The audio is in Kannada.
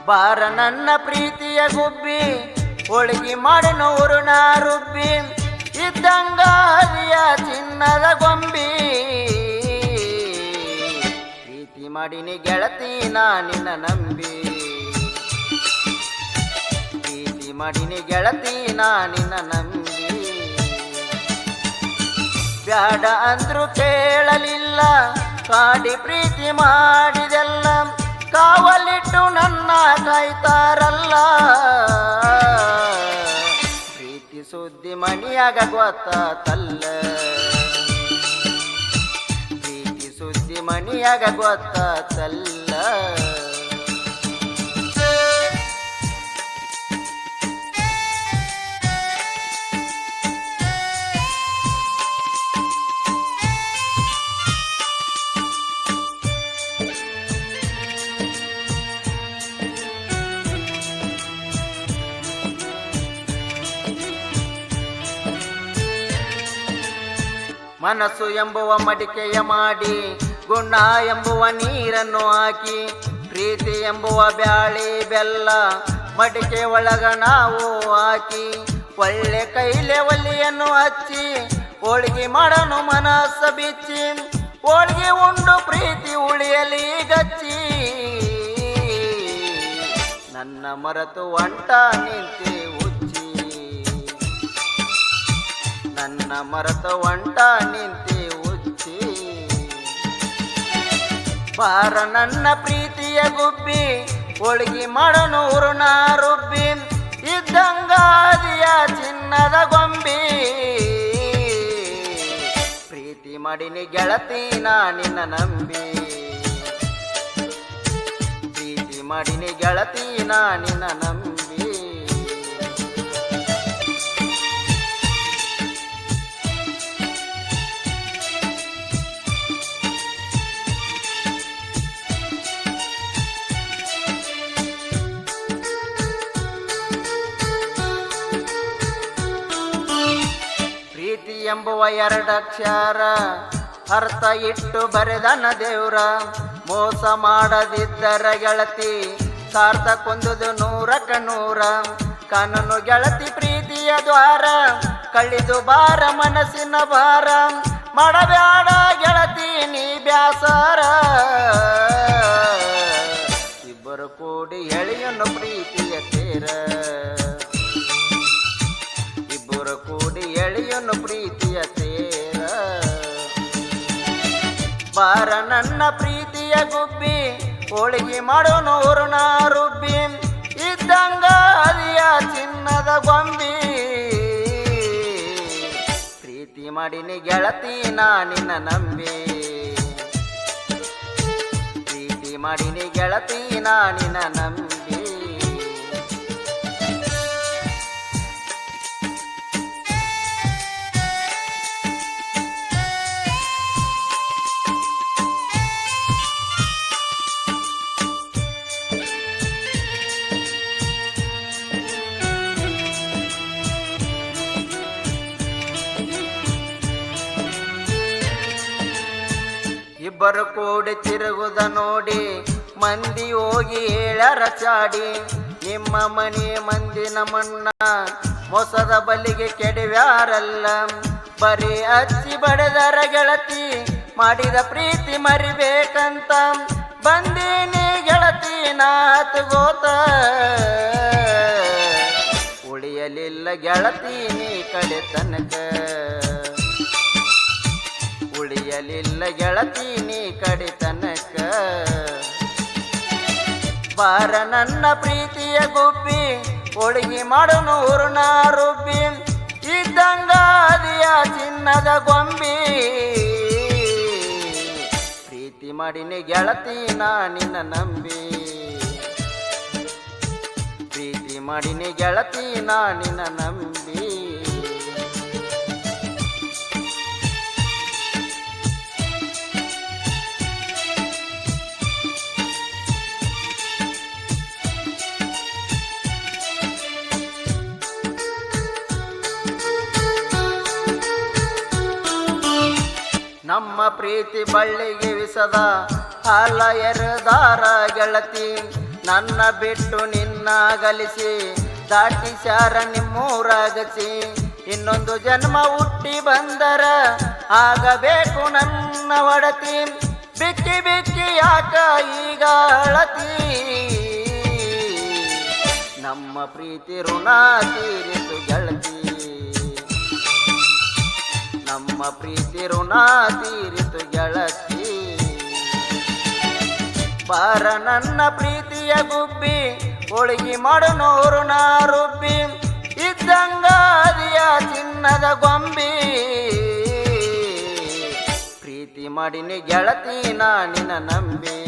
ಬಾರ ನನ್ನ ಪ್ರೀತಿಯ ಗುಬ್ಬಿ ಹೋಳಿಗೆ ಮಾಡನು ಉರುಣ ರುಬ್ಬಿ ಇದ್ದಂಗ ಹರಿಯ ಚಿನ್ನದ ಗೊಂಬಿ ಪ್ರೀತಿ ಮಾಡಿನಿ ಗೆಳತಿ ನಾ ನಿನ್ನ ನಂಬಿ ಪ್ರೀತಿ ಮಾಡಿನಿ ಗೆಳತಿ ನಾ ನಿನ್ನ ನಂಬಿ ಬ್ಯಾಡ ಅಂದ್ರು ಕೇಳಲಿಲ್ಲ ಕಾಡಿ ಪ್ರೀತಿ ಮಾಡಿದೆಲ್ಲ ಕಾವಲಿಟ್ಟು ನನ್ನ ಕಾಯ್ತಾರಲ್ಲ ಪ್ರೀತಿ ಸುದ್ದಿ ಮಣಿಯಾಗ ಗೊತ್ತಾತಲ್ಲ ಪ್ರೀತಿ ಸುದ್ದಿ ಮಣಿಯಾಗ ಗೊತ್ತಾತಲ್ಲ ಮನಸ್ಸು ಎಂಬುವ ಮಡಿಕೆಯ ಮಾಡಿ ಗುಣ ಎಂಬುವ ನೀರನ್ನು ಹಾಕಿ ಪ್ರೀತಿ ಎಂಬುವ ಬ್ಯಾಳಿ ಬೆಲ್ಲ ಮಡಿಕೆ ಒಳಗ ನಾವು ಹಾಕಿ ಒಳ್ಳೆ ಕೈಲೆ ಒಲಿಯನ್ನು ಹಚ್ಚಿ ಹೋಳಿಗೆ ಮಾಡನು ಮನಸ್ಸ ಬಿಚ್ಚಿ ಹೋಳಿಗೆ ಉಂಡು ಪ್ರೀತಿ ಉಳಿಯಲಿ ಗಚ್ಚಿ ನನ್ನ ಮರೆತು ಒಂಟ ನಿಂತೆ ನನ್ನ ಮರತ ಒಂಟ ನಿಂತೆ ಉಚ್ಚಿ ಬಾರ ನನ್ನ ಪ್ರೀತಿಯ ಗುಬ್ಬಿ ಹೋಳಿಗೆ ಮಾಡನು ಉರುಣ ರುಬ್ಬಿ ಇದ್ದಂಗಾದಿಯ ಚಿನ್ನದ ಗೊಂಬಿ ಪ್ರೀತಿ ಮಾಡಿನಿ ಗೆಳತಿ ನಾ ನಿನ್ನ ನಂಬಿ ಪ್ರೀತಿ ಮಾಡಿನಿ ಗೆಳತಿ ನಾ ನಿನ್ನ ನಂಬಿ ಪ್ರೀತಿ ಎಂಬುವ ಎರಡಕ್ಷರ ಅರ್ಥ ಇಟ್ಟು ಬರೆದನ ದೇವ್ರ ಮೋಸ ಮಾಡದಿದ್ದರ ಗೆಳತಿ ಸಾರ್ಥಕೊಂದುದು ನೂರಕ ನೂರ ಕಾನೂನು ಗೆಳತಿ ಪ್ರೀತಿಯ ದ್ವಾರ ಕಳಿದು ಬಾರ ಮನಸ್ಸಿನ ಭಾರ ಮಾಡಬ್ಯಾಡ ಗೆಳತಿ ನೀ ಬ್ಯಾಸಾರ ಇಬ್ಬರು ಕೂಡಿ ಎಳೆಯನ್ನು ಪ್ರೀತಿಯ ತೇರ ಇಬ್ಬರು ಕೂಡಿ ಎಳೆಯನ್ನು ಪ್ರೀತಿಯ ತೇರ ಬಾರ ನನ್ನ ಪ್ರೀತಿಯ ಗುಬ್ಬಿ ಹೋಳಿಗೆ ಮಾಡೋನು ಉರುಣ ರುಬ್ಬಿ ಇದ್ದಂಗ ಹರಿಯ ಚಿನ್ನದ ಗೊಂಬಿ ಪ್ರೀತಿ ಮಾಡಿನಿ ಗೆಳತಿ ನಾ ನಿನ್ನ ನಂಬಿ ಪ್ರೀತಿ ಮಾಡಿನಿ ಗೆಳತಿ ನಾ ನಿನ್ನ ನಂಬಿ ಇಬ್ಬರು ಕೂಡಿ ತಿರುಗುದ ನೋಡಿ ಮಂದಿ ಹೋಗಿ ಹೇಳರ ಚಾಡಿ ನಿಮ್ಮ ಮನೆ ಮಂದಿ ನಮ್ಮಣ್ಣ ಮೋಸದ ಬಲಿಗೆ ಕೆಡವ್ಯಾರಲ್ಲ ಬರೀ ಹಚ್ಚಿ ಬಡದರ ಗೆಳತಿ ಮಾಡಿದ ಪ್ರೀತಿ ಮರಿಬೇಕಂತ ಬಂದೀನಿ ಗೆಳತಿ ನಾತ್ ಗೋತ ಉಳಿಯಲಿಲ್ಲ ಗೆಳತಿ ನೀ ಕಡೆ ತನಕ ಉಳಿಯಲಿಲ್ಲ ಗೆಳತಿ ನೀ ಕಡೆ ತನಕ ಬಾರ ನನ್ನ ಪ್ರೀತಿಯ ಗುಬ್ಬಿ ಹೋಳಿಗೆ ಮಾಡನು ಉರುಣ ರುಬ್ಬಿ ಇದ್ದಂಗ ಹರಿಯ ಚಿನ್ನದ ಗೊಂಬಿ ಪ್ರೀತಿ ಮಾಡಿನಿ ಗೆಳತಿ ನಾ ನಿನ್ನ ನಂಬಿ ಪ್ರೀತಿ ಮಾಡಿನಿ ಗೆಳತಿ ನಾ ನಿನ್ನ ನಂಬಿ ನಮ್ಮ ಪ್ರೀತಿ ಬಳ್ಳಿಗೆ ವಿಸದ ಹಾಲ ಎರೆದಾರ ಗೆಳತಿ ನನ್ನ ಬಿಟ್ಟು ನಿನ್ನ ಗಲಿಸಿ ದಾಟಿಸ್ಯಾರ ನಿಮ್ಮೂರಾಗಸಿ ಇನ್ನೊಂದು ಜನ್ಮ ಹುಟ್ಟಿ ಬಂದರ ಆಗಬೇಕು ನನ್ನ ಒಡತಿ ಬಿಕ್ಕಿ ಬಿಕ್ಕಿ ಯಾಕ ಈಗ ಅಳತಿ ನಮ್ಮ ಪ್ರೀತಿ ಋಣ ತೀರಿತು ಗೆಳತಿ ನಮ್ಮ ಪ್ರೀತಿ ಋಣ ತೀರಿತು ಗೆಳತಿ ಬಾರ ನನ್ನ ಪ್ರೀತಿಯ ಗುಬ್ಬಿ ಹೋಳಿಗೆ ಮಾಡು ನೂರು ನಾ ರುಬ್ಬಿ ಇದ್ದಂಗ ಅದಿಯ ಚಿನ್ನದ ಗೊಂಬಿ ಪ್ರೀತಿ ಮಾಡಿನಿ ಗೆಳತಿ ನಾ ನಿನ್ನ ನಂಬಿ